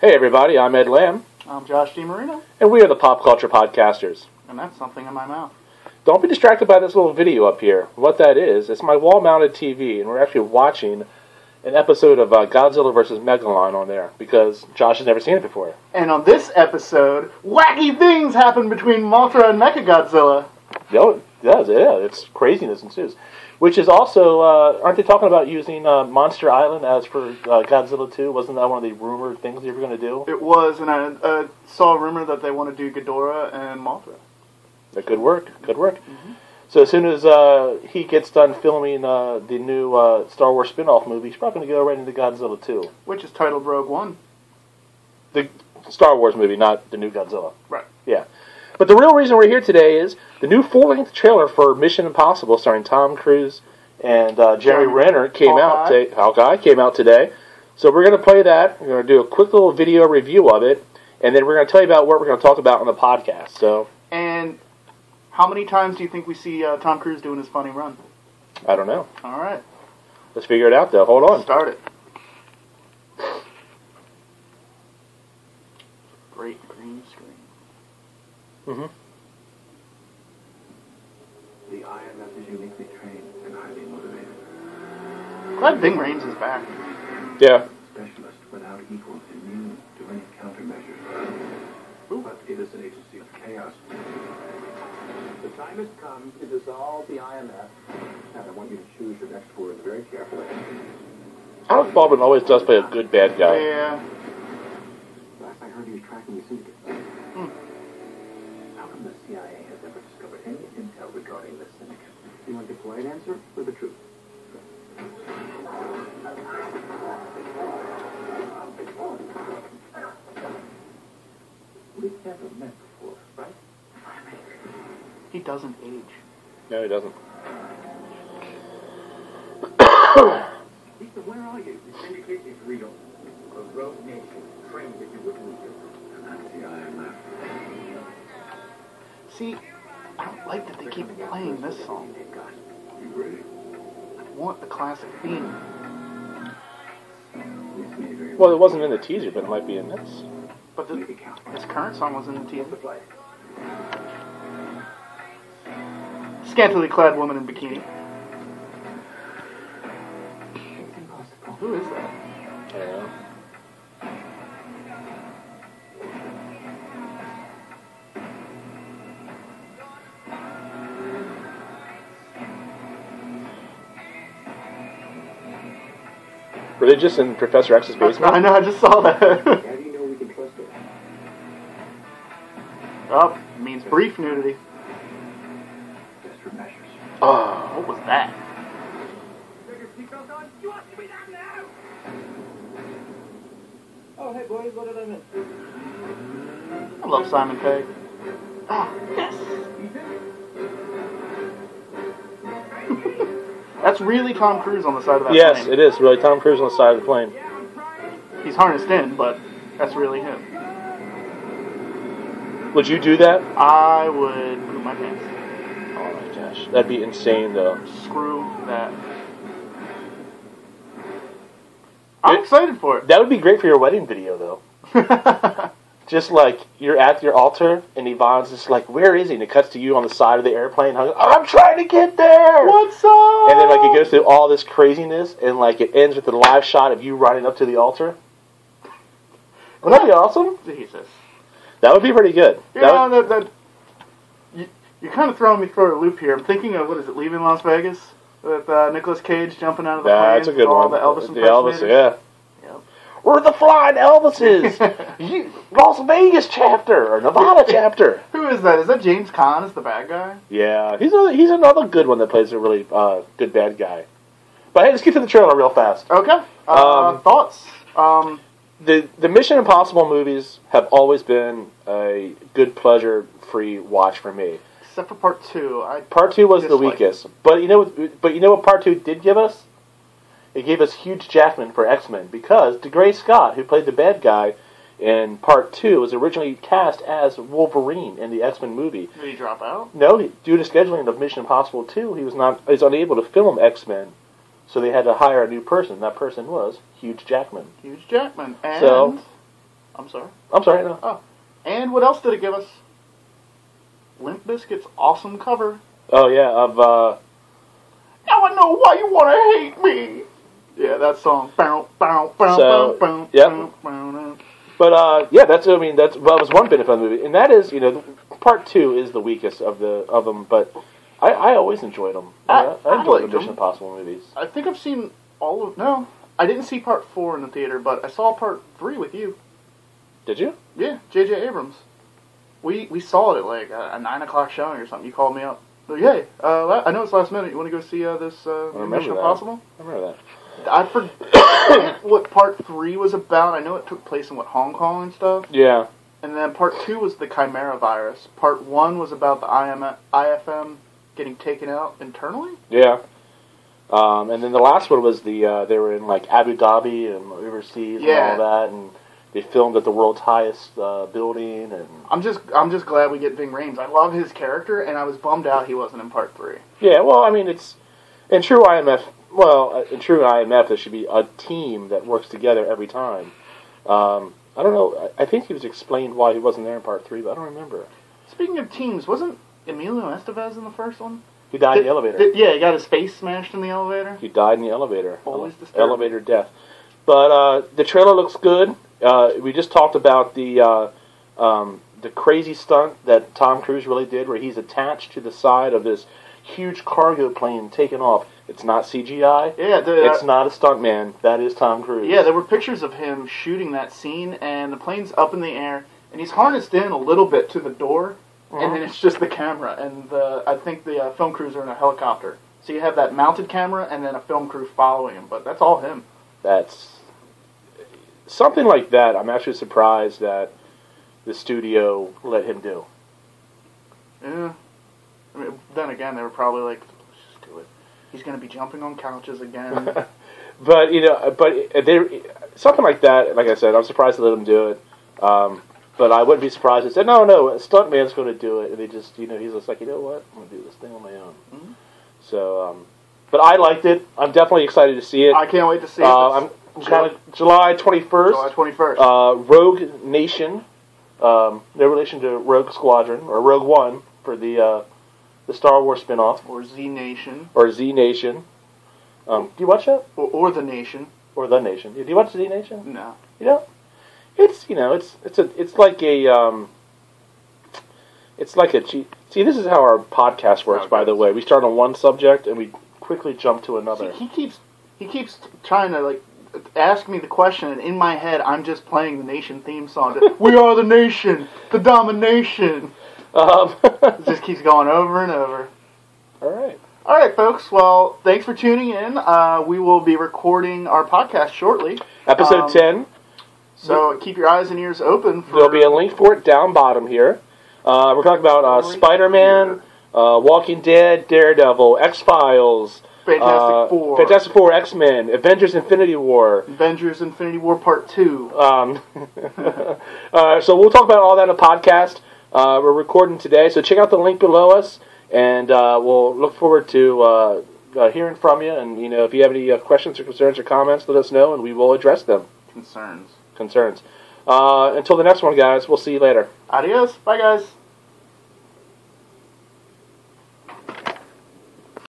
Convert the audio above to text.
Hey everybody, I'm Ed Lamb. I'm Josh DiMarino. And we are the Pop Culture Podcasters. And that's something in my mouth. Don't be distracted by this little video up here. What that is, it's my wall-mounted TV, and we're actually watching an episode of Godzilla vs. Megalon on there, because Josh has never seen it before. And on this episode, wacky things happen between Mothra and Mechagodzilla. No, it does, yeah, it's craziness ensues. Which is also, aren't they talking about using Monster Island as for Godzilla 2? Wasn't that one of the rumored things they were going to do? It was, and I saw a rumor that they want to do Ghidorah and Mothra. That could work, could work. Mm-hmm. So as soon as he gets done filming the new Star Wars spin-off movie, he's probably going to go right into Godzilla 2. Which is titled Rogue One. The Star Wars movie, not the new Godzilla. Right. Yeah. But the real reason we're here today is the new full-length trailer for Mission Impossible starring Tom Cruise and Jeremy Renner Hawkeye came out today. So we're going to play that. We're going to do a quick little video review of it, and then we're going to tell you about what we're going to talk about on the podcast. So. And how many times do you think we see Tom Cruise doing his funny run? I don't know. All right. Let's figure it out, though. Hold on. Start it. Great green screen. Mm-hmm. The IMF is uniquely trained and highly motivated. Glad Ving Rhames is back. Yeah. Specialist without equal, immune to any countermeasures. But it is an agency of chaos. The time has come to dissolve the IMF, and I want you to choose your next words very carefully. Alec Baldwin always does play a good bad guy. Yeah. Last I heard, he was tracking the syndicate. How come the CIA has never discovered any intel regarding this syndicate? You want the polite answer or the truth? We've never met before, right? He doesn't age. No, he doesn't. Ethan, where are you? The syndicate is real. A rogue nation trained to do what we do. And that's the IMF. See, I don't like that they keep playing this song. You ready? I want the classic theme. Well, it wasn't in the teaser, but it might be in this. But this current song was in the teaser. Scantily clad woman in bikini. Who is that? I don't know. Were they just in Professor X's basement? I know, I just saw that. How do you know we can trust it? Oh, it means brief nudity. Desperate measures. Oh. What was that? Oh, hey boys, what did I miss? I love Simon Pegg. Ah, yes! That's really Tom Cruise on the side of that plane. Yes, it is really Tom Cruise on the side of the plane. He's harnessed in, but that's really him. Would you do that? I would poop my pants. Oh my gosh, that'd be insane though. Screw that. I'm excited for it. That would be great for your wedding video though. Just like you're at your altar and Yvonne's just like, where is he? And it cuts to you on the side of the airplane. I'm trying to get there. What's up? And then like it goes through all this craziness and like it ends with a live shot of you running up to the altar. Wouldn't that be awesome? Jesus. That would be pretty good. You're kind of throwing me through a loop here. I'm thinking of, what is it, Leaving Las Vegas? With Nicolas Cage jumping out of the plane. That's a good one. The Elvis The Elvis, yeah. Yep. We're the Flying Elvises. Las Vegas chapter or Nevada chapter. Who is that? Is that James Caan as the bad guy? Yeah, he's another good one that plays a really good bad guy. But hey, let's get to the trailer real fast. Okay. Thoughts? The Mission Impossible movies have always been a good pleasure-free watch for me. Except for part 2. Part 2 was the weakest. But you know what part 2 did give us? It gave us Hugh Jackman for X-Men because DeGray Scott, who played the bad guy in part 2, was originally cast as Wolverine in the X-Men movie. Did he drop out? No, due to scheduling of Mission Impossible 2, he was unable to film X-Men, so they had to hire a new person. That person was Hugh Jackman. Hugh Jackman. And So, I'm sorry. No. Oh. And what else did it give us? Limp Bizkit's awesome cover. Oh, yeah, of, Now I know why you want to hate me. Yeah, that song. But, yeah, that was one benefit of the movie. And that is, part 2 is the weakest of them, but I always enjoyed them. I enjoyed the Mission Impossible movies. I think I've seen all of... No, I didn't see part 4 in the theater, but I saw part 3 with you. Did you? Yeah, J.J. Abrams. We saw it at like a 9 o'clock showing or something. You called me up. Like, hey, I know it's last minute. You want to go see this Mission Impossible? I remember that. I forget what part 3 was about. I know it took place in, Hong Kong and stuff? Yeah. And then part 2 was the Chimera virus. Part 1 was about the IFM getting taken out internally? Yeah. And then the last one was they were in like Abu Dhabi and overseas and all that, and they filmed at the world's highest building. And I'm just glad we get Ving Rhames. I love his character, and I was bummed out he wasn't in part 3. Yeah, well, I mean, it's in true IMF. Well, in true IMF, there should be a team that works together every time. I don't know. I think he was explained why he wasn't there in part 3, but I don't remember. Speaking of teams, wasn't Emilio Estevez in the first one? He died in the elevator. Yeah, he got his face smashed in the elevator. He died in the elevator. Always disturbing. Elevator death. But the trailer looks good. We just talked about the crazy stunt that Tom Cruise really did, where he's attached to the side of this huge cargo plane taking off. It's not CGI. Yeah, it's not a stuntman. That is Tom Cruise. Yeah, there were pictures of him shooting that scene, and the plane's up in the air, and he's harnessed in a little bit to the door, and then it's just the camera, and I think the film crews are in a helicopter. So you have that mounted camera, and then a film crew following him, but that's all him. That's something like that. I'm actually surprised that the studio let him do. Yeah. I mean, then again, they were probably like, let's just do it. He's going to be jumping on couches again. But something like that, like I said, I'm surprised they let him do it. But I wouldn't be surprised if they said, no, a stuntman's going to do it. And they just, he's just like, you know what? I'm going to do this thing on my own. Mm-hmm. So, but I liked it. I'm definitely excited to see it. I can't wait to see it. I'm kind of July 21st. July 21st. Rogue Nation, no relation to Rogue Squadron, or Rogue One for the Star Wars spinoff. Or Z Nation. Do you watch that? Or The Nation. Or The Nation. Do you watch Z Nation? No. You know? It's like a see, this is how our podcast works, by the way. We start on one subject and we quickly jump to another. See, he keeps trying to like ask me the question, and in my head I'm just playing the Nation theme song. We are the nation, the domination. It just keeps going over and over. All right, folks. Well, thanks for tuning in. We will be recording our podcast shortly. Episode 10. So keep your eyes and ears open. There'll be a link for it down bottom here. We're talking about Spider-Man, Walking Dead, Daredevil, X-Files, Fantastic Four, X-Men, Avengers Infinity War Part 2. So we'll talk about all that in a podcast. We're recording today, so check out the link below us, and we'll look forward to hearing from you. And if you have any questions or concerns or comments, let us know, and we will address them. Concerns. Until the next one, guys. We'll see you later. Adios. Bye, guys.